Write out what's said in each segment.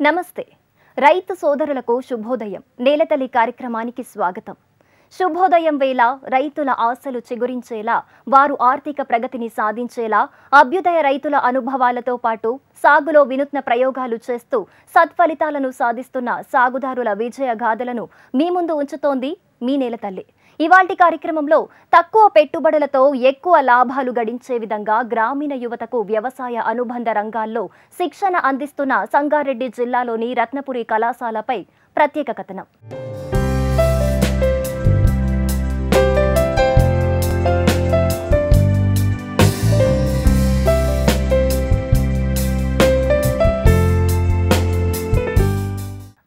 నమస్తే రైతు సోదరులకు శుభోదయం నేలతల్లి కార్యక్రమానికి స్వాగతం. శుభోదయం వేళ రైతుల ఆశలు చిగురించేలా, వారు ఆర్థిక ప్రగతిని సాధించేలా, అభ్యుదయ రైతుల అనుభవాలతో పాటు సాగులో వినూత్న ప్రయోగాలు చేస్తూ సత్ఫలితాలను సాధిస్తున్న సాగుదారుల విజయ గాథలను మీ ముందు ఉంచుతోంది మీ నేలతల్లి. ఇవాల్టి కార్యక్రమంలో తక్కువ పెట్టుబడులతో ఎక్కువ లాభాలు గడించే విధంగా గ్రామీణ యువతకు వ్యవసాయ అనుబంధ రంగాల్లో శిక్షణ అందిస్తున్న సంగారెడ్డి జిల్లాలోని రత్నపురి కళాశాలపై ప్రత్యేక కథనం.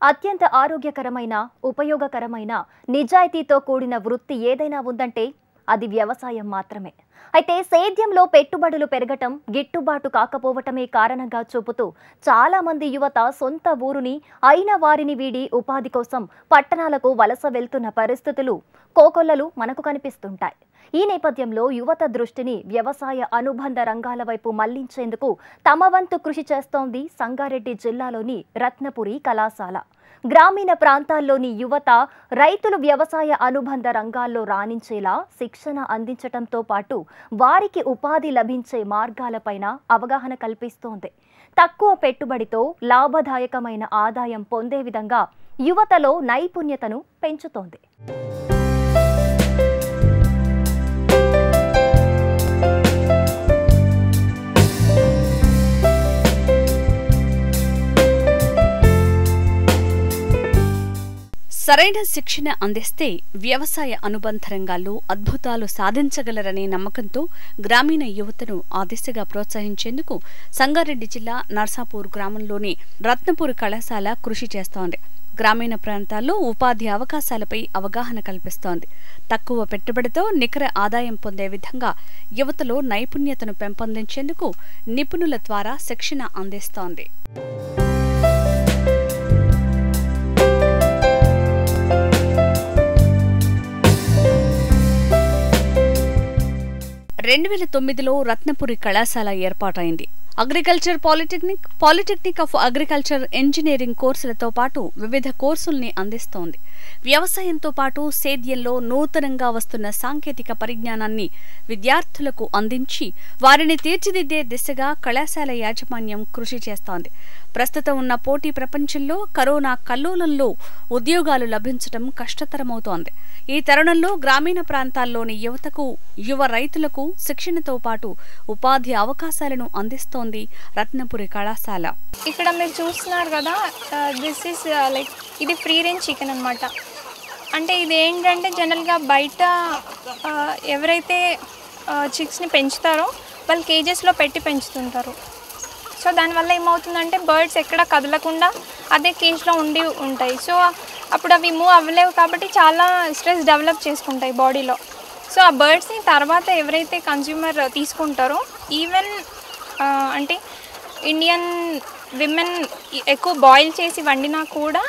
అత్యంత ఆరోగ్యకరమైన, ఉపయోగకరమైన, నిజాయితీతో కూడిన వృత్తి ఏదైనా ఉందంటే అది వ్యవసాయం మాత్రమే. అయితే సేద్యంలో పెట్టుబడులు పెరగటం, గిట్టుబాటు కాకపోవటమే కారణంగా చూపుతూ చాలామంది యువత సొంత ఊరుని అయిన వారిని వీడి ఉపాధి కోసం పట్టణాలకు వలస వెళ్తున్న పరిస్థితులు కోకొల్లలు మనకు కనిపిస్తుంటాయి. ఈ నేపథ్యంలో యువత దృష్టిని వ్యవసాయ అనుబంధ రంగాల వైపు మళ్లించేందుకు తమ వంతు కృషి చేస్తోంది సంగారెడ్డి జిల్లాలోని రత్నపురి కళాశాల. గ్రామీణ ప్రాంతాల్లోని యువత రైతులు వ్యవసాయ అనుబంధ రంగాల్లో రాణించేలా శిక్షణ అందించటంతో పాటు వారికి ఉపాధి లభించే మార్గాలపైన అవగాహన కల్పిస్తోంది. తక్కువ పెట్టుబడితో లాభదాయకమైన ఆదాయం పొందే విధంగా యువతలో నైపుణ్యతను పెంచుతోంది. సరైన శిక్షణ అందిస్తే వ్యవసాయ అనుబంధ రంగాల్లో అద్భుతాలు సాధించగలరనే నమ్మకంతో గ్రామీణ యువతను ఆ దిశగా ప్రోత్సహించేందుకు సంగారెడ్డి జిల్లా నర్సాపూర్ గ్రామంలోని రత్నపూర్ కళాశాల కృషి చేస్తోంది. గ్రామీణ ప్రాంతాల్లో ఉపాధి అవకాశాలపై అవగాహన కల్పిస్తోంది. తక్కువ పెట్టుబడితో నికర ఆదాయం పొందే విధంగా యువతలో నైపుణ్యతను పెంపొందించేందుకు నిపుణుల ద్వారా శిక్షణ అందిస్తోంది. 2009లో రత్నపురి కళాశాల ఏర్పాటైంది. Agriculture polytechnic of agriculture engineering కోర్సులతో పాటు వివిధ కోర్సుల్ని అందిస్తోంది. వ్యవసాయంతో పాటు సేద్యంలో నూతనంగా వస్తున్న సాంకేతిక పరిజ్ఞానాన్ని విద్యార్థులకు అందించి వారిని తీర్చిదిద్దే దిశగా కళాశాల యాజమాన్యం కృషి చేస్తోంది. ప్రస్తుతం ఉన్న పోటీ ప్రపంచంలో కరోనా కల్లోలంలో ఉద్యోగాలు లభించడం కష్టతరమవుతోంది. ఈ తరుణంలో గ్రామీణ ప్రాంతాల్లోని యువతకు, యువ రైతులకు శిక్షణతో పాటు ఉపాధి అవకాశాలను అందిస్తోంది రత్నపురి కళాశాల. ఇక్కడ మీరు చూస్తున్నారు కదా, దిస్ ఈస్ లైక్ ఇది ఫ్రీ రేంజ్ చికెన్ అనమాట. అంటే ఇది ఏంటంటే జనరల్గా బయట ఎవరైతే చిక్స్ని పెంచుతారో వాళ్ళు కేజెస్లో పెట్టి పెంచుతుంటారు. సో దానివల్ల ఏమవుతుందంటే బర్డ్స్ ఎక్కడ కదలకుండా అదే కేజ్లో ఉండి ఉంటాయి. సో అప్పుడు అవి మూవ్ అవ్వలేవు కాబట్టి చాలా స్ట్రెస్ డెవలప్ చేసుకుంటాయి బాడీలో. సో ఆ బర్డ్స్ని తర్వాత ఎవరైతే కన్జ్యూమర్ తీసుకుంటారో, ఈవెన్ అంటే ఇండియన్ విమెన్ ఎక్కువ బాయిల్ చేసి వండినా కూడా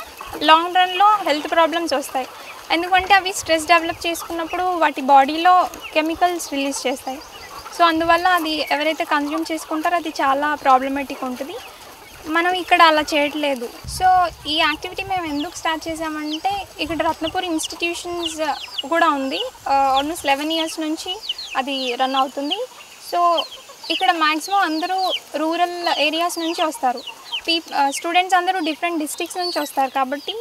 లాంగ్ రన్లో హెల్త్ ప్రాబ్లమ్స్ వస్తాయి. ఎందుకంటే అవి స్ట్రెస్ డెవలప్ చేసుకున్నప్పుడు వాటి బాడీలో కెమికల్స్ రిలీజ్ చేస్తాయి. సో అందువల్ల అది ఎవరైతే కన్జ్యూమ్ చేసుకుంటారో అది చాలా ప్రాబ్లమేటిక్ ఉంటుంది. మనం ఇక్కడ అలా చేయట్లేదు. సో ఈ యాక్టివిటీ మేము ఎందుకు స్టార్ట్ చేసామంటే, ఇక్కడ రత్నపురి ఇన్స్టిట్యూషన్స్ కూడా ఉంది. ఆల్మోస్ట్ 11 years నుంచి అది రన్ అవుతుంది. సో ఇక్కడ మ్యాక్సిమం అందరూ రూరల్ ఏరియాస్ నుంచి వస్తారు. స్టూడెంట్స్ అందరూ డిఫరెంట్ డిస్ట్రిక్ట్స్ నుంచి వస్తారు కాబట్టి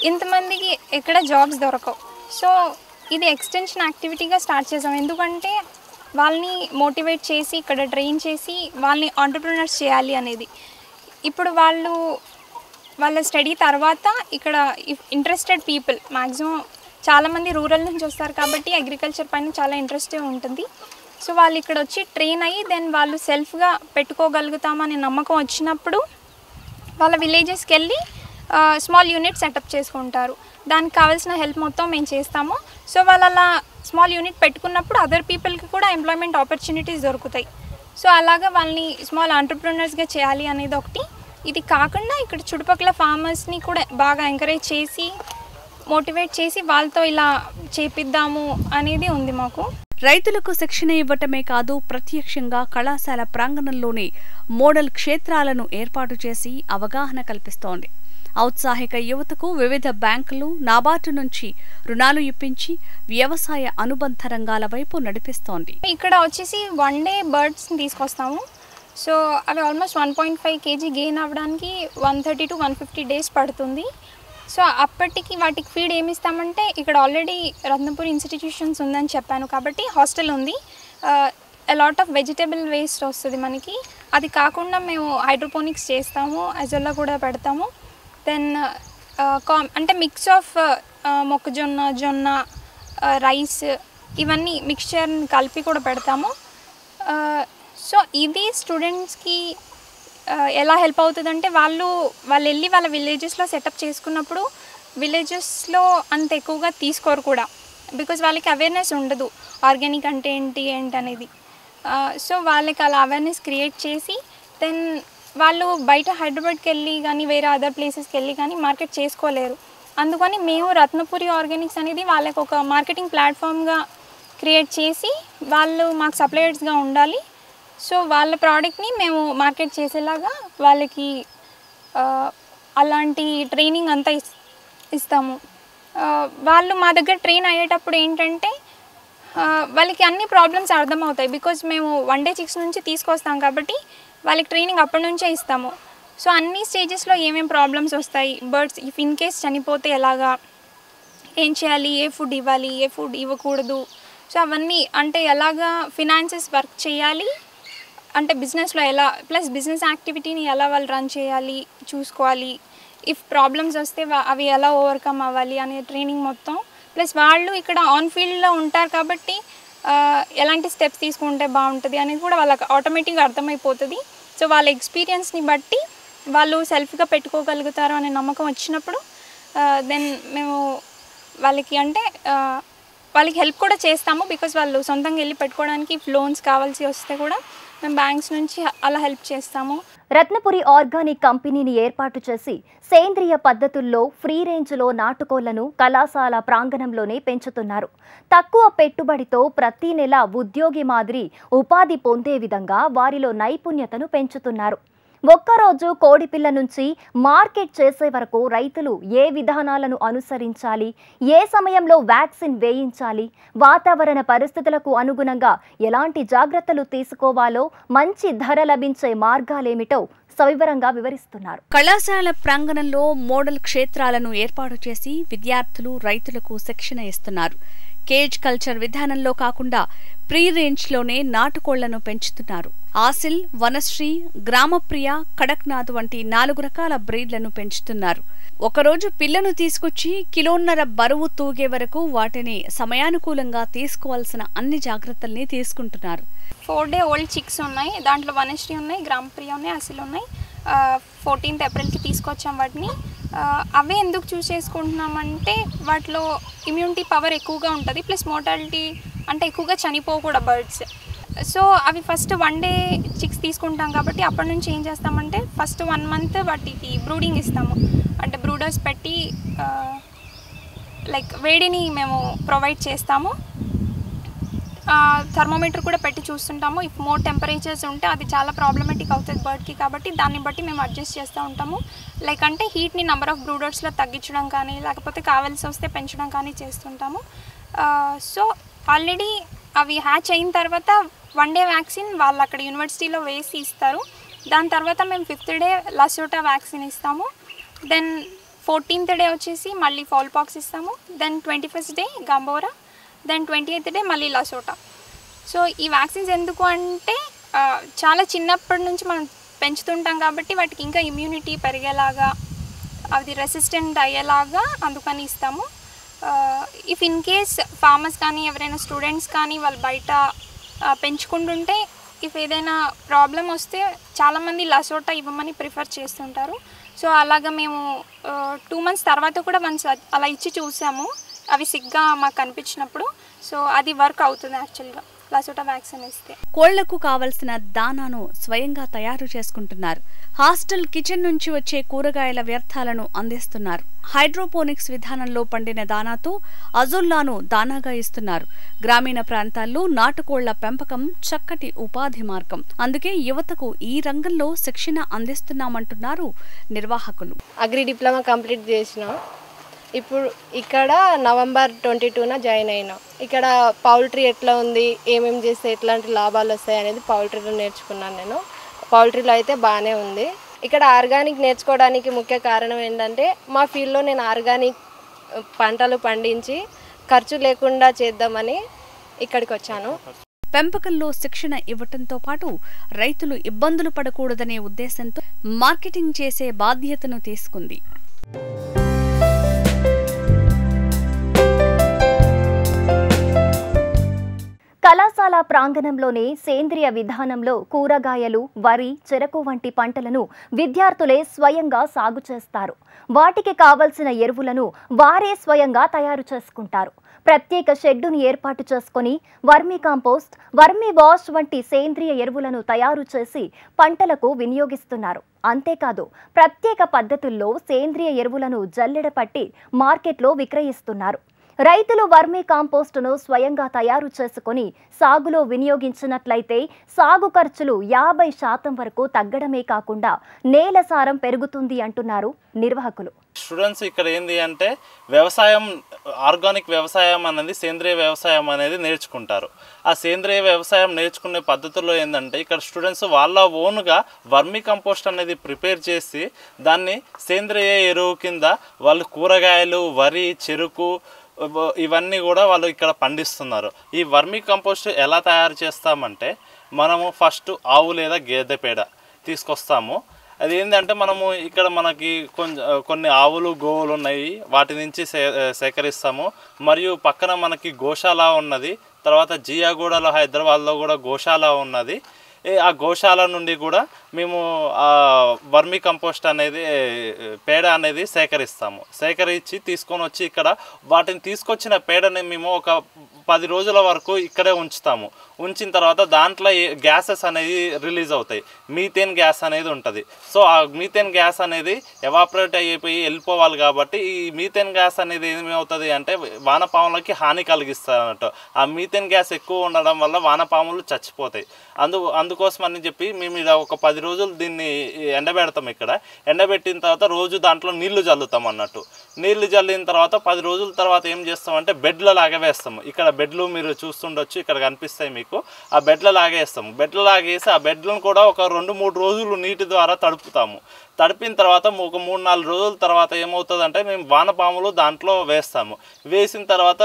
ఇంతమందికి ఎక్కడ జాబ్స్ దొరకవు. సో ఇది ఎక్స్టెన్షన్ యాక్టివిటీగా స్టార్ట్ చేసాం. ఎందుకంటే వాళ్ళని మోటివేట్ చేసి ఇక్కడ ట్రైన్ చేసి వాళ్ళని ఎంటర్‌ప్రెన్యూర్స్ చేయాలి అనేది. ఇప్పుడు వాళ్ళ స్టడీ తర్వాత ఇక్కడ ఇంట్రెస్టెడ్ పీపుల్ మ్యాక్సిమం చాలామంది రూరల్ నుంచి వస్తారు కాబట్టి అగ్రికల్చర్ పైన చాలా ఇంట్రెస్ట్ ఉంటుంది. సో వాళ్ళు ఇక్కడ వచ్చి ట్రైన్ అయ్యి దెన్ వాళ్ళు సెల్ఫ్గా పెట్టుకోగలుగుతామనే నమ్మకం వచ్చినప్పుడు వాళ్ళ విలేజెస్కి వెళ్ళి స్మాల్ యూనిట్ సెటప్ చేసుకుంటారు. దానికి కావాల్సిన హెల్ప్ మొత్తం మేము చేస్తాము. సో వాళ్ళు అలా స్మాల్ యూనిట్ పెట్టుకున్నప్పుడు అదర్ పీపుల్కి కూడా ఎంప్లాయ్మెంట్ ఆపర్చునిటీస్ దొరుకుతాయి. సో అలాగా వాళ్ళని స్మాల్ ఎంటర్‌ప్రెన్యూర్స్గా చేయాలి అనేది ఒకటి. ఇది కాకుండా ఇక్కడ చుట్టుపక్కల ఫార్మర్స్ని కూడా బాగా ఎంకరేజ్ చేసి మోటివేట్ చేసి వాళ్ళతో ఇలా చేపిద్దాము అనేది ఉంది మాకు. రైతులకు శిక్షణ ఇవ్వటమే కాదు, ప్రత్యక్షంగా కళాశాల ప్రాంగణంలోనే మోడల్ క్షేత్రాలను ఏర్పాటు చేసి అవగాహన కల్పిస్తోంది. ఔత్సాహిక యువతకు వివిధ బ్యాంకులు, నాబార్డు నుంచి రుణాలు ఇప్పించి వ్యవసాయ అనుబంధ రంగాల వైపు నడిపిస్తోంది. ఇక్కడ వచ్చేసి 1 డే బర్డ్స్ తీసుకొస్తాము. సో అవి ఆల్మోస్ట్ 1.5 kg గెయిన్ అవ్వడానికి 130 to 150 డేస్ పడుతుంది. సో అప్పటికి వాటికి ఫీడ్ ఏమి ఇస్తామంటే, ఇక్కడ ఆల్రెడీ రత్నపురి ఇన్స్టిట్యూషన్స్ ఉందని చెప్పాను కాబట్టి హాస్టల్ ఉంది. లాట్ ఆఫ్ వెజిటబుల్ వేస్ట్ వస్తుంది మనకి. అది కాకుండా మేము హైడ్రోపోనిక్స్ చేస్తాము, అజొల్లా కూడా పెడతాము. దెన్ అంటే మిక్స్ ఆఫ్ మొక్కజొన్న, జొన్న, రైస్ ఇవన్నీ మిక్స్చర్ని కలిపి కూడా పెడతాము. సో ఇది స్టూడెంట్స్కి ఎలా హెల్ప్ అవుతుందంటే, వాళ్ళు వెళ్ళి వాళ్ళ విలేజెస్లో సెటప్ చేసుకున్నప్పుడు విలేజెస్లో అంత ఎక్కువగా తీసుకోరు కూడా, బికాజ్ వాళ్ళకి అవేర్నెస్ ఉండదు ఆర్గానిక్ అంటే ఏంటి అనేది. సో వాళ్ళకి అలా అవేర్నెస్ క్రియేట్ చేసి దెన్ వాళ్ళు బయట హైదరాబాద్కి వెళ్ళి కానీ వేరే అదర్ ప్లేసెస్కి వెళ్ళి కానీ మార్కెట్ చేసుకోలేరు. అందుకని మేము రత్నపురి ఆర్గానిక్స్ అనేది వాళ్ళకి ఒక మార్కెటింగ్ ప్లాట్ఫామ్గా క్రియేట్ చేసి వాళ్ళు మాకు సప్లయర్స్గా ఉండాలి. సో వాళ్ళ ప్రోడక్ట్ని మేము మార్కెట్ చేసేలాగా వాళ్ళకి అలాంటి ట్రైనింగ్ అంతా ఇస్తాము. వాళ్ళు మా దగ్గర ట్రైన్ అయ్యేటప్పుడు ఏంటంటే వాళ్ళకి అన్ని ప్రాబ్లమ్స్ అర్థమవుతాయి, బికాజ్ మేము 1 day chicks నుంచి తీసుకొస్తాం కాబట్టి వాళ్ళకి ట్రైనింగ్ అప్పటి నుంచే ఇస్తాము. సో అన్ని స్టేజెస్లో ఏమేమి ప్రాబ్లమ్స్ వస్తాయి, బర్డ్స్ ఇఫ్ ఇన్ కేస్ చనిపోతే ఎలాగా, ఏం చేయాలి, ఏ ఫుడ్ ఇవ్వాలి, ఏ ఫుడ్ ఇవ్వకూడదు, సో అవన్నీ అంటే ఎలాగా ఫినాన్సెస్ వర్క్ చేయాలి, అంటే బిజినెస్లో ఎలా, ప్లస్ బిజినెస్ యాక్టివిటీని ఎలా వాళ్ళు రన్ చేయాలి చూసుకోవాలి, ఇఫ్ ప్రాబ్లమ్స్ వస్తే అవి ఎలా ఓవర్కమ్ అవ్వాలి అనే ట్రైనింగ్ మొత్తం. ప్లస్ వాళ్ళు ఇక్కడ ఆన్ ఫీల్డ్లో ఉంటారు కాబట్టి ఎలాంటి స్టెప్స్ తీసుకుంటే బాగుంటుంది అనేది కూడా వాళ్ళకి ఆటోమేటిక్గా అర్థమైపోతుంది. సో వాళ్ళ ఎక్స్పీరియన్స్ని బట్టి వాళ్ళు సెల్ఫ్గా పెట్టుకోగలుగుతారు అనే నమ్మకం వచ్చినప్పుడు దెన్ మేము వాళ్ళకి అంటే వాళ్ళకి హెల్ప్ కూడా చేస్తాము, బికాజ్ వాళ్ళు సొంతంగా వెళ్ళి పెట్టుకోవడానికి లోన్స్ కావాల్సి వస్తే కూడా మేము బ్యాంక్స్ నుంచి అలా హెల్ప్ చేస్తాము. రత్నపురి ఆర్గానిక్ కంపెనీని ఏర్పాటు చేసి సేంద్రియ పద్ధతుల్లో ఫ్రీ రేంజ్లో నాటుకోళ్లను కళాశాల ప్రాంగణంలోనే పెంచుతున్నారు. తక్కువ పెట్టుబడితో ప్రతి నెల ఉద్యోగి మాదిరి ఉపాధి పొందే విధంగా వారిలో నైపుణ్యతను పెంచుతున్నారు. ఒక్కరోజు కోడిపిల్ల నుంచి మార్కెట్ చేసే వరకు రైతులు ఏ విధానాలను అనుసరించాలి, ఏ సమయంలో వ్యాక్సిన్ వేయించాలి, వాతావరణ పరిస్థితులకు అనుగుణంగా ఎలాంటి జాగ్రత్తలు తీసుకోవాలో, మంచి ధర లభించే మార్గాలేమిటో సవివరంగా వివరిస్తున్నారు. కళాశాల ప్రాంగణంలో మోడల్ క్షేత్రాలను ఏర్పాటు చేసి విద్యార్థులు, రైతులకు శిక్షణ ఇస్తున్నారు. కేజ్ కల్చర్ విధానంలో కాకుండా ప్రీ రేంజ్లోనే నాటుకోళ్లను పెంచుతున్నారు. ఆసిల్, వనశ్రీ, గ్రామప్రియ, కడక్నాథ్ వంటి 4 రకాల బ్రీడ్లను పెంచుతున్నారు. ఒకరోజు పిల్లను తీసుకొచ్చి 1.5 కిలోల బరువు తూగే వరకు వాటిని సమయానుకూలంగా తీసుకోవాల్సిన అన్ని జాగ్రత్తల్ని తీసుకుంటున్నారు. 4 day old chicks ఉన్నాయి, దాంట్లో వనశ్రీ ఉన్నాయి, గ్రామప్రియ ఉన్నాయి, ఆసిల్ ఉన్నాయి. 14th April తీసుకొచ్చాం వాటిని. అవే ఎందుకు చూస్ చేసుకుంటున్నామంటే వాటిలో ఇమ్యూనిటీ పవర్ ఎక్కువగా ఉంటుంది, ప్లస్ మోర్టాలిటీ అంటే ఎక్కువగా చనిపోకూడదు బర్డ్స్. సో అవి ఫస్ట్ 1 day chicks తీసుకుంటాం కాబట్టి అప్పటి నుంచి ఏం చేస్తామంటే ఫస్ట్ 1 month వాటికి బ్రూడింగ్ ఇస్తాము. అంటే బ్రూడర్స్ పెట్టి లైక్ వేడిని మేము ప్రొవైడ్ చేస్తాము. థర్మోమీటర్ కూడా పెట్టి చూస్తుంటాము. ఇఫ్ మోర్ టెంపరేచర్స్ ఉంటే అది చాలా ప్రాబ్లమేటిక్ అవుతుంది బర్డ్కి, కాబట్టి దాన్ని బట్టి మేము అడ్జస్ట్ చేస్తూ ఉంటాము. లైక్ అంటే హీట్ని నెంబర్ ఆఫ్ బ్రూడర్స్లో తగ్గించడం కానీ, లేకపోతే కావాల్సి వస్తే పెంచడం కానీ చేస్తుంటాము. సో ఆల్రెడీ అవి హ్యాచ్ అయిన తర్వాత 1 day వ్యాక్సిన్ వాళ్ళు అక్కడ యూనివర్సిటీలో వేసి ఇస్తారు. దాని తర్వాత మేము 5th day లసోటా వ్యాక్సిన్ ఇస్తాము. దెన్ 14th day వచ్చేసి మళ్ళీ ఫాల్ పాక్స్ ఇస్తాము. Then 21st day Gumboro, then 28th day మళ్ళీ లసోటా. సో ఈ వ్యాక్సిన్స్ ఎందుకు అంటే చాలా చిన్నప్పటి నుంచి మనం పెంచుతుంటాం కాబట్టి వాటికి ఇంకా ఇమ్యూనిటీ పెరిగేలాగా, అది రెసిస్టెంట్ అయ్యేలాగా అందుకని ఇస్తాము. ఇఫ్ ఇన్ కేస్ ఫార్మర్స్ కానీ ఎవరైనా స్టూడెంట్స్ కానీ వాళ్ళు బయట పెంచుకుంటుంటే ఇఫ్ ఏదైనా ప్రాబ్లం వస్తే చాలామంది లసోటా ఇవ్వమని ప్రిఫర్ చేస్తుంటారు. సో అలాగా మేము 2 months తర్వాత కూడా వన్స్ అలా ఇచ్చి చూసాము, అవి సిగ్గా మాకు కనిపించినప్పుడు. సో అది వర్క్ అవుతుంది యాక్చువల్గా లసోటా వ్యాక్సిన్ ఇస్తే. కోళ్లకు కావలసిన దానాను స్వయంగా తయారు చేసుకుంటున్నారు. హాస్టల్ కిచెన్ నుంచి వచ్చే కూరగాయల వ్యర్థాలను అందిస్తున్నారు. హైడ్రోపోనిక్స్ విధానంలో పండిన దానాతో అజొల్లాను దానాగా ఇస్తున్నారు. గ్రామీణ ప్రాంతాల్లో నాటుకోళ్ల పెంపకం చక్కటి ఉపాధి మార్గం. అందుకే యువతకు ఈ రంగంలో శిక్షణ అందిస్తున్నామంటున్నారు నిర్వాహకులు. అగ్రి డిప్లొమా కంప్లీట్ చేసిన, ఇప్పుడు ఇక్కడ November 22న జాయిన్ అయినా. ఇక్కడ పౌల్ట్రీ ఎట్లా ఉంది, ఏమేమి చేస్తే ఎట్లాంటి లాభాలు వస్తాయి అనేది పౌల్ట్రీలో నేర్చుకున్నాను నేను. పౌల్ట్రీలో అయితే బాగానే ఉంది. ఇక్కడ ఆర్గానిక్ నేర్చుకోవడానికి ముఖ్య కారణం ఏంటంటే మా ఫీల్డ్లో నేను ఆర్గానిక్ పంటలు పండించి ఖర్చు లేకుండా చేద్దామని ఇక్కడికి వచ్చాను. పెంపకంలో శిక్షణ ఇవ్వటంతో పాటు రైతులు ఇబ్బందులు పడకూడదనే ఉద్దేశంతో మార్కెటింగ్ చేసే బాధ్యతను తీసుకుంది. కళాశాల ప్రాంగణంలోనే సేంద్రియ విధానంలో కూరగాయలు, వరి, చెరకు వంటి పంటలను విద్యార్థులే స్వయంగా సాగు చేస్తారు. వాటికి కావలసిన ఎరువులను వారే స్వయంగా తయారు చేసుకుంటారు. ప్రత్యేక షెడ్డును ఏర్పాటు చేసుకుని వర్మీ కాంపోస్ట్, వర్మీ వాష్ వంటి సేంద్రియ ఎరువులను తయారు చేసి పంటలకు వినియోగిస్తున్నారు. అంతేకాదు ప్రత్యేక పద్ధతుల్లో సేంద్రియ ఎరువులను జల్లెడపట్టి మార్కెట్లో విక్రయిస్తున్నారు. రైతులు వర్మీ కాంపోస్టును స్వయంగా తయారు చేసుకుని సాగులో వినియోగించినట్లయితే సాగు ఖర్చులు 50% వరకు తగ్గడమే కాకుండా నేల సారం పెరుగుతుంది అంటున్నారు నిర్వాహకులు. స్టూడెంట్స్ ఇక్కడ ఏంది అంటే వ్యవసాయం, ఆర్గానిక్ వ్యవసాయం అనేది, సేంద్రియ వ్యవసాయం అనేది నేర్చుకుంటారు. ఆ సేంద్రియ వ్యవసాయం నేర్చుకునే పద్ధతుల్లో ఏంటంటే ఇక్కడ స్టూడెంట్స్ వాళ్ళ ఓన్గా వర్మీ కంపోస్ట్ అనేది ప్రిపేర్ చేసి దాన్ని సేంద్రియ ఎరువు కింద వాళ్ళు కూరగాయలు, వరి, చెరుకు ఇవన్నీ కూడా వాళ్ళు ఇక్కడ పండిస్తున్నారు. ఈ వర్మీ కంపోస్ట్ ఎలా తయారు చేస్తామంటే మనము ఫస్ట్ ఆవు లేదా గేదె పేడ తీసుకొస్తాము. అది ఏంటంటే మనము ఇక్కడ మనకి కొన్ని ఆవులు, గోవులు ఉన్నాయి, వాటి నుంచి సేకరిస్తాము. మరియు పక్కన మనకి గోశాల ఉన్నది. తర్వాత జియాగూడలో, హైదరాబాద్లో కూడా గోశాల ఉన్నది. ఆ గోశాల నుండి కూడా మేము వర్మీ కంపోస్ట్ అనేది, పేడ అనేది సేకరిస్తాము. సేకరించి తీసుకొని వచ్చి ఇక్కడ వాటిని తీసుకొచ్చిన పేడని మేము ఒక 10 రోజుల వరకు ఇక్కడే ఉంచుతాము. ఉంచిన తర్వాత దాంట్లో గ్యాసెస్ అనేది రిలీజ్ అవుతాయి. మీథేన్ గ్యాస్ అనేది ఉంటుంది. సో ఆ మీథేన్ గ్యాస్ అనేది ఎవాపరేట్ అయిపోయి వెళ్ళిపోవాలి. కాబట్టి ఈ మీథేన్ గ్యాస్ అనేది ఏమవుతుంది అంటే వానపాములకి హాని కలిగిస్తుంది అన్నట్టు. ఆ మీథేన్ గ్యాస్ ఎక్కువ ఉండడం వల్ల వానపాములు చచ్చిపోతాయి. అందుకోసం అని చెప్పి మేము ఇలా ఒక 10 రోజులు దీన్ని ఎండబెడతాం. ఇక్కడ ఎండబెట్టిన తర్వాత రోజు దాంట్లో నీళ్లు చల్లుతాం అన్నట్టు. నీళ్లు చల్లిన తర్వాత 10 రోజుల తర్వాత ఏం చేస్తామంటే బెడ్ల లాగా వేస్తాము. ఇక్కడ బెడ్లు మీరు చూస్తుండొచ్చు, ఇక్కడ కనిపిస్తాయి మీకు. ఆ బెడ్ల లాగేస్తాము. బెడ్ల లాగేసి ఆ బెడ్లను కూడా ఒక 2-3 రోజులు నీటి ద్వారా తడుపుతాము. తడిపిన తర్వాత ఒక 3-4 రోజుల తర్వాత ఏమవుతుందంటే మేము వానపాములు దాంట్లో వేస్తాము. వేసిన తర్వాత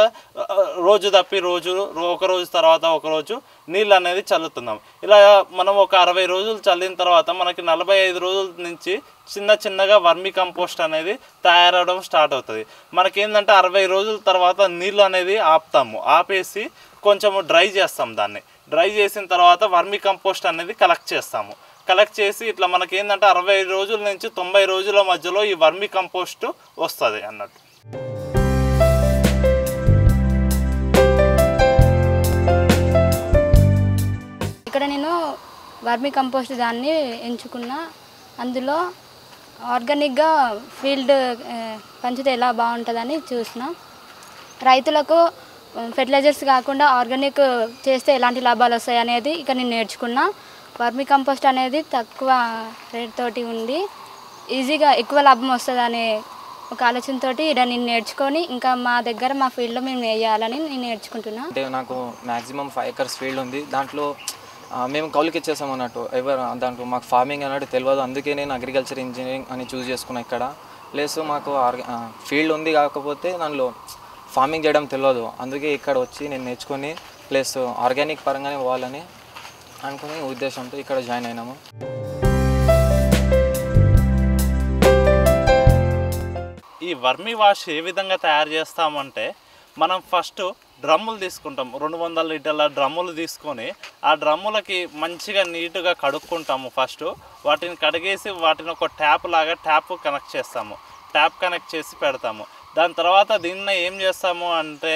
రోజు తప్పి రోజు, ఒక రోజు తర్వాత ఒక రోజు నీళ్ళు అనేది చల్లుతున్నాం. ఇలా మనం ఒక 60 రోజులు చల్లిన తర్వాత మనకి 45 రోజుల నుంచి చిన్నగా వర్మీ కంపోస్ట్ అనేది తయారవడం స్టార్ట్ అవుతుంది. మనకేంటంటే 60 రోజుల తర్వాత నీళ్ళు అనేది ఆపుతాము. ఆపేసి కొంచెం డ్రై చేస్తాం. దాన్ని డ్రై చేసిన తర్వాత వర్మీ కంపోస్ట్ అనేది కలెక్ట్ చేస్తాము. కలెక్ట్ చేసి ఇట్లా మనకి ఏంటంటే 60 రోజుల నుంచి 90 రోజుల మధ్యలో ఈ వర్మీ కంపోస్ట్ వస్తుంది అన్నట్టు. ఇక్కడ నేను వర్మీ కంపోస్ట్ దాన్ని ఎంచుకున్నా. అందులో ఆర్గానిక్గా ఫీల్డ్ పంచితే ఎలా బాగుంటుందని చూసిన. రైతులకు ఫెర్టిలైజర్స్ కాకుండా ఆర్గానిక్ చేస్తే ఎలాంటి లాభాలు వస్తాయి అనేది ఇక్కడ నేను నేర్చుకున్నా. వర్మీ కంపోస్ట్ అనేది తక్కువ రేట్ తోటి ఉంది, ఈజీగా ఎక్కువ లాభం వస్తుంది అనే ఒక ఆలోచనతోటి ఇక్కడ నేను నేర్చుకొని ఇంకా మా దగ్గర మా ఫీల్డ్లో మేము వేయాలని నేను నేర్చుకుంటున్నా. అంటే నాకు మ్యాక్సిమం 5 acres ఫీల్డ్ ఉంది. దాంట్లో మేము కౌలుకి ఇచ్చేసాం అన్నట్టు. దాంట్లో మాకు ఫార్మింగ్ అన్నట్టు తెలియదు. అందుకే నేను అగ్రికల్చర్ ఇంజనీరింగ్ అని చూస్ చేసుకున్నాను. ఇక్కడ ప్లస్ మాకు ఫీల్డ్ ఉంది, కాకపోతే దానిలో ఫార్మింగ్ చేయడం తెలియదు. అందుకే ఇక్కడ వచ్చి నేను నేర్చుకొని ప్లస్ ఆర్గానిక్ పరంగానే పోవాలని అనుకుని ఉద్దేశంతో ఇక్కడ జాయిన్ అయినాము. ఈ వర్మీ వాష్ ఏ విధంగా తయారు చేస్తామంటే మనం ఫస్ట్ డ్రమ్ములు తీసుకుంటాం. 200 లీటర్ల డ్రమ్ములు తీసుకొని ఆ డ్రమ్ములకి మంచిగా నీట్గా కడుక్కుంటాము. ఫస్ట్ వాటిని కడిగేసి వాటిని ఒక ట్యాప్ కనెక్ట్ చేస్తాము. ట్యాప్ కనెక్ట్ చేసి పెడతాము. దాని తర్వాత దీన్ని ఏం చేస్తాము అంటే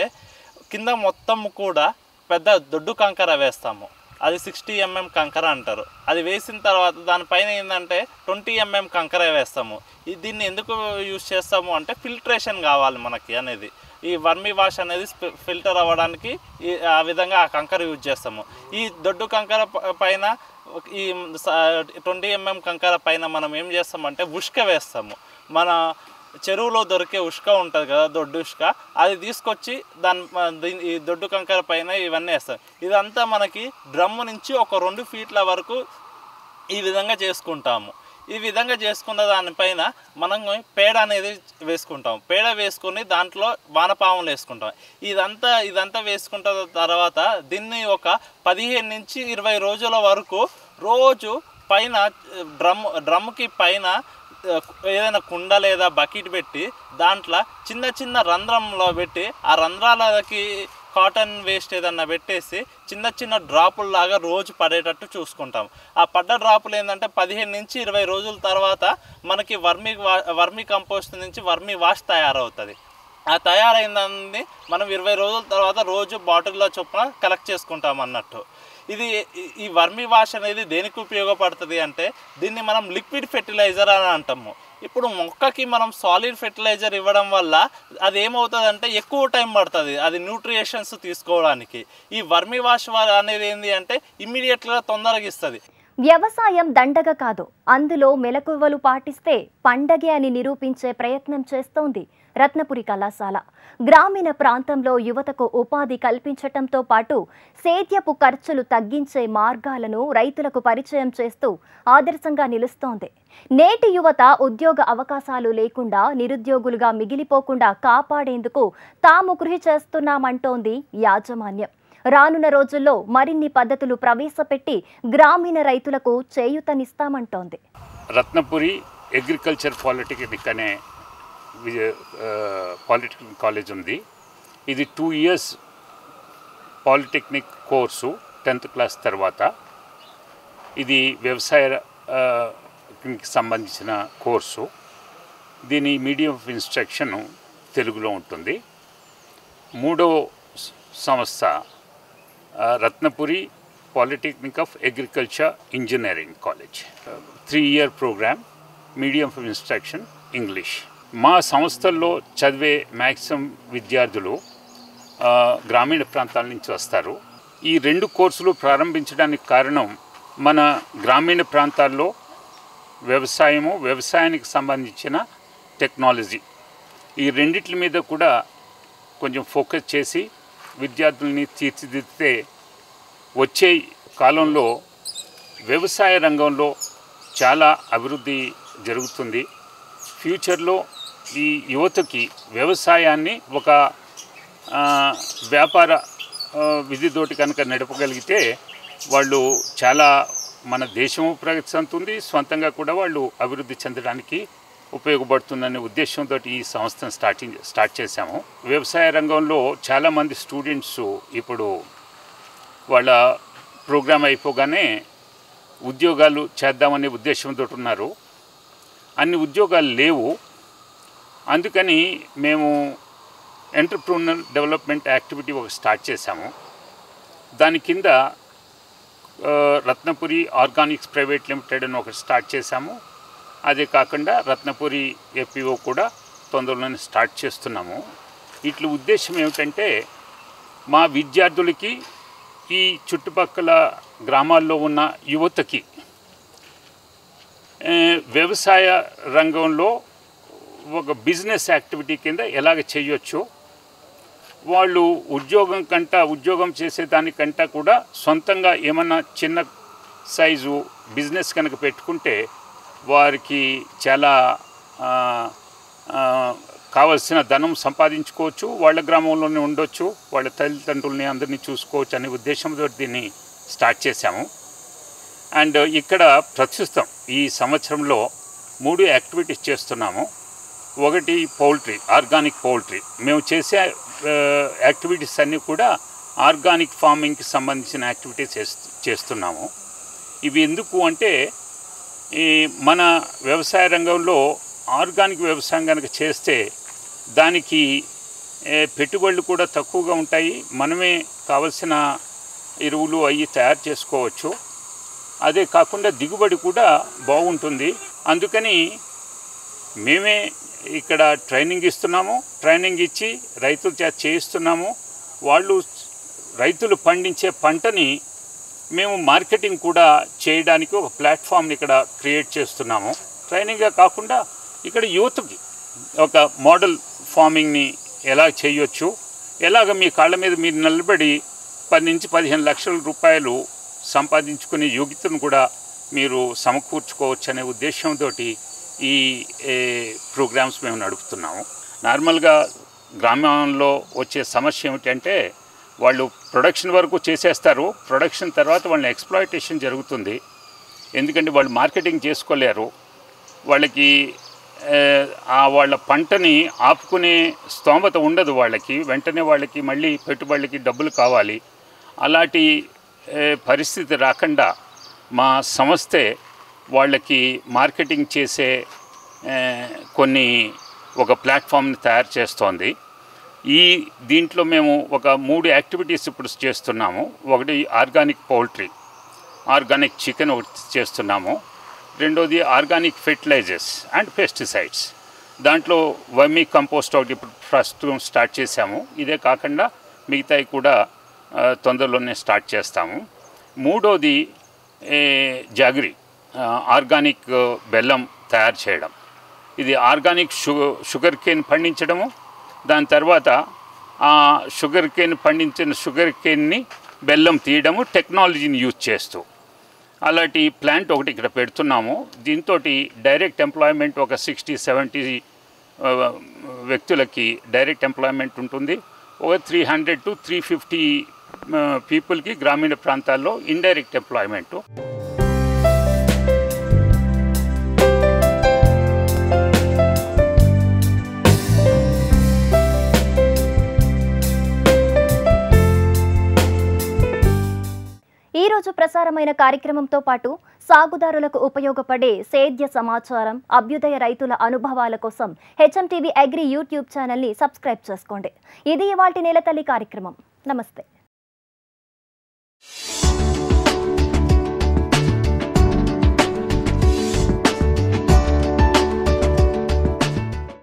కింద మొత్తం కూడా పెద్ద దొడ్డు కంకర వేస్తాము. అది 60 mm కంకర అంటారు. అది వేసిన తర్వాత దానిపైన ఏంటంటే 20 mm కంకర వేస్తాము. దీన్ని ఎందుకు యూజ్ చేస్తాము అంటే ఫిల్ట్రేషన్ కావాలి మనకి అనేది. ఈ వర్మీ వాష్ అనేది ఫిల్టర్ అవ్వడానికి ఆ విధంగా ఆ కంకర యూజ్ చేస్తాము. ఈ దొడ్డు కంకర పైన ఈ 20 mm కంకర పైన మనం ఏం చేస్తామంటే ఉష్క వేస్తాము. మన చెరువులో దొరికే ఉష్క ఉంటుంది కదా, దొడ్డు ఉష్క, అది తీసుకొచ్చి ఈ దొడ్డు కంకర పైన ఇవన్నీ వేస్తాం. ఇదంతా మనకి డ్రమ్ము నుంచి ఒక 2 ఫీట్ల వరకు ఈ విధంగా చేసుకుంటాము. ఈ విధంగా చేసుకున్న దానిపైన మనం పేడ అనేది వేసుకుంటాం. పేడ వేసుకొని దాంట్లో వానపాములు వేసుకుంటాం. ఇదంతా వేసుకుంటున్న తర్వాత దీన్ని ఒక 15 నుంచి 20 రోజుల వరకు రోజు పైన డ్రమ్ముకి పైన ఏదైనా కుండ లేదా బకెట్ పెట్టి దాంట్లో చిన్న చిన్న రంధ్రంలో పెట్టి ఆ రంధ్రాలకి కాటన్ వేస్ట్ ఏదన్నా పెట్టేసి చిన్న చిన్న డ్రాపుల్లాగా రోజు పడేటట్టు చూసుకుంటాం. ఆ పడ్డ డ్రాపులు ఏంటంటే 15 నుంచి 20 రోజుల తర్వాత మనకి వర్మీ కంపోస్ట్ నుంచి వర్మీ వాష్ తయారవుతుంది. ఆ తయారైందని మనం 20 రోజుల తర్వాత రోజు బాటిల్లో చొప్పున కలెక్ట్ చేసుకుంటాం అన్నట్టు. ఈ వర్మీ వాష్ అనేది దేనికి ఉపయోగపడుతుంది అంటే దీన్ని మనం లిక్విడ్ ఫెర్టిలైజర్ అని అంటాము. ఇప్పుడు మొక్కకి మనం సాలిడ్ ఫెర్టిలైజర్ ఇవ్వడం వల్ల అది ఏమవుతుందంటే ఎక్కువ టైం పడుతుంది అది న్యూట్రిషన్స్ తీసుకోవడానికి. ఈ వర్మీ వాష్ అనేది ఏంటి అంటే ఇమ్మీడియట్గా తొందరగా ఇస్తుంది. వ్యవసాయం దండగ కాదు, అందులో మెలకువలు పాటిస్తే పండగే అని నిరూపించే ప్రయత్నం చేస్తోంది రత్నపురి కళాశాల. గ్రామీణ ప్రాంతంలో యువతకు ఉపాధి కల్పించటంతో పాటు సేద్యపు ఖర్చులు తగ్గించే మార్గాలను రైతులకు పరిచయం చేస్తూ ఆదర్శంగా నిలుస్తోంది. నేటి యువత ఉద్యోగ అవకాశాలు లేకుండా నిరుద్యోగులుగా మిగిలిపోకుండా కాపాడేందుకు తాము కృషి చేస్తున్నామంటోంది యాజమాన్యం. రానున్న రోజుల్లో మరిన్ని పద్ధతులు ప్రవేశపెట్టి గ్రామీణ రైతులకు చేయూతనిస్తామంటోంది. రత్నపురి అగ్రికల్చర్ పాలిటెక్నిక్ అనే పాలిటెక్నిక్ కాలేజ్ ఉంది. ఇది 2 years polytechnic course 10th class తర్వాత. ఇది వ్యవసాయానికి సంబంధించిన కోర్సు. దీని మీడియం ఆఫ్ ఇన్స్ట్రక్షన్ తెలుగులో ఉంటుంది. 3వ సంస్థ Ratnapuri polytechnic of agriculture engineering college. 3 year program, medium of instruction English. మా సంస్థల్లో చదివే మ్యాక్సిమం విద్యార్థులు గ్రామీణ ప్రాంతాల నుంచి వస్తారు. ఈ 2 కోర్సులు ప్రారంభించడానికి కారణం మన గ్రామీణ ప్రాంతాల్లో వ్యవసాయానికి సంబంధించిన టెక్నాలజీ ఈ రెండిట్ల మీద కూడా కొంచెం ఫోకస్ చేసి విద్యార్థుల్ని తీర్చిదిద్దితే వచ్చే కాలంలో వ్యవసాయ రంగంలో చాలా అభివృద్ధి జరుగుతుంది. ఫ్యూచర్లో ఈ యువతకి వ్యవసాయాన్ని ఒక వ్యాపార విధితోటి కనుక నడపగలిగితే వాళ్ళు చాలా మన దేశము ప్రగతి చెందుతుంది, స్వంతంగా కూడా వాళ్ళు అభివృద్ధి చెందడానికి ఉపయోగపడుతుందనే ఉద్దేశంతో ఈ సంస్థను స్టార్ట్ చేశాము. వ్యవసాయ రంగంలో చాలామంది స్టూడెంట్స్ ఇప్పుడు వాళ్ళ ప్రోగ్రామ్ అయిపోగానే ఉద్యోగాలు చేద్దామనే ఉద్దేశంతో ఉన్నారు. అన్ని ఉద్యోగాలు లేవు. అందుకని మేము ఎంటర్‌ప్రెన్యూర్ డెవలప్మెంట్ యాక్టివిటీ ఒక స్టార్ట్ చేశాము. దాని కింద రత్నపురి ఆర్గానిక్స్ ప్రైవేట్ లిమిటెడ్ అని ఒకటి స్టార్ట్ చేశాము. అదే కాకుండా రత్నపురి ఎపిఓ కూడా తొందరలోనే స్టార్ట్ చేస్తున్నాము. వీటి ఉద్దేశం ఏమిటంటే మా విద్యార్థులకి ఈ చుట్టుపక్కల గ్రామాల్లో ఉన్న యువతకి వ్యవసాయ రంగంలో ఒక బిజినెస్ యాక్టివిటీ కింద ఎలాగ చేయొచ్చు, వాళ్ళు ఉద్యోగం చేసేదానికంటే కూడా సొంతంగా ఏమన్నా చిన్న సైజు బిజినెస్ కనుక పెట్టుకుంటే వారికి చాలా కావలసిన ధనం సంపాదించుకోవచ్చు, వాళ్ళ గ్రామంలోనే ఉండొచ్చు, వాళ్ళ తల్లిదండ్రులని అందరినీ చూసుకోవచ్చు అనే ఉద్దేశంతో దీన్ని స్టార్ట్ చేశాము. అండ్ ఇక్కడ ప్రస్తుతం ఈ సంవత్సరంలో 3 యాక్టివిటీస్ చేస్తున్నాము. ఒకటి పౌల్ట్రీ, ఆర్గానిక్ పౌల్ట్రీ. మేము చేసే యాక్టివిటీస్ అన్నీ కూడా ఆర్గానిక్ ఫార్మింగ్కి సంబంధించిన యాక్టివిటీస్ చేస్తున్నాము. ఇవి ఎందుకు అంటే ఈ మన వ్యవసాయ రంగంలో ఆర్గానిక్ వ్యవసాయం కనుక చేస్తే దానికి పెట్టుబడులు కూడా తక్కువగా ఉంటాయి. మనమే కావలసిన ఎరువులు అవి తయారు చేసుకోవచ్చు. అదే కాకుండా దిగుబడి కూడా బాగుంటుంది. అందుకని మేమే ఇక్కడ ట్రైనింగ్ ఇస్తున్నాము. ట్రైనింగ్ ఇచ్చి రైతుల చేత చేయిస్తున్నాము. వాళ్ళు రైతులు పండించే పంటని మేము మార్కెటింగ్ కూడా చేయడానికి ఒక ప్లాట్ఫామ్ని ఇక్కడ క్రియేట్ చేస్తున్నాము. ట్రైనింగ్గా కాకుండా ఇక్కడ యూత్కి ఒక మోడల్ ఫార్మింగ్ని ఎలా చేయొచ్చు, ఎలాగ మీ కాళ్ళ మీద మీరు నిలబడి 10 నుంచి 15 లక్షల రూపాయలు సంపాదించుకునే యోగ్యతను కూడా మీరు సమకూర్చుకోవచ్చు అనే ఉద్దేశంతో ఈ ప్రోగ్రామ్స్ మేము నడుపుతున్నాము. నార్మల్గా గ్రామంలో వచ్చే సమస్య ఏమిటంటే వాళ్ళు ప్రొడక్షన్ వరకు చేసేస్తారు. ప్రొడక్షన్ తర్వాత వాళ్ళని ఎక్స్ప్లాయిటేషన్ జరుగుతుంది. ఎందుకంటే వాళ్ళు మార్కెటింగ్ చేసుకోలేరు. వాళ్ళకి వాళ్ళ పంటని ఆపుకునే స్తోమత ఉండదు. వాళ్ళకి వెంటనే వాళ్ళకి మళ్ళీ పెట్టుబడులకి డబ్బులు కావాలి. అలాంటి పరిస్థితి రాకుండా మా సంస్థే వాళ్ళకి మార్కెటింగ్ చేసే ఒక ప్లాట్ఫామ్ని తయారు చేస్తోంది. దీంట్లో మేము ఒక 3 యాక్టివిటీస్ ఇప్పుడు చేస్తున్నాము. ఒకటి ఆర్గానిక్ పౌల్ట్రీ, ఆర్గానిక్ చికెన్ ఒకటి చేస్తున్నాము. రెండోది ఆర్గానిక్ ఫెర్టిలైజర్స్ అండ్ పెస్టిసైడ్స్. దాంట్లో వర్మీ కంపోస్ట్ ఒకటి ఇప్పుడు ప్రస్తుతం స్టార్ట్ చేశాము. ఇదే కాకుండా మిగతాయి కూడా తొందరలోనే స్టార్ట్ చేస్తాము. మూడోది జాగరీ, ఆర్గానిక్ బెల్లం తయారు చేయడం. ఇది ఆర్గానిక్ షుగర్ కేన్ పండించడము, దాని తర్వాత ఆ షుగర్ కేన్ పండించిన షుగర్ కేన్ని బెల్లం తీయడము టెక్నాలజీని యూజ్ చేస్తూ. అలాంటి ప్లాంట్ ఒకటి ఇక్కడ పెడుతున్నాము. దీంతో డైరెక్ట్ ఎంప్లాయ్మెంట్ ఒక 60-70 వ్యక్తులకి డైరెక్ట్ ఎంప్లాయ్మెంట్ ఉంటుంది. ఒక 300 to 350 పీపుల్కి గ్రామీణ ప్రాంతాల్లో ఇండైరెక్ట్ ఎంప్లాయ్మెంటు. ఈరోజు ప్రసారమైన కార్యక్రమంతో పాటు సాగుదారులకు ఉపయోగపడే సేద్య సమాచారం, అభ్యుదయ రైతుల అనుభవాల కోసం HMTV అగ్రి యూట్యూబ్ ఛానల్ని సబ్స్క్రైబ్ చేసుకోండి. ఇది ఇవాల్టి నేలతల్లి కార్యక్రమం. నమస్తే.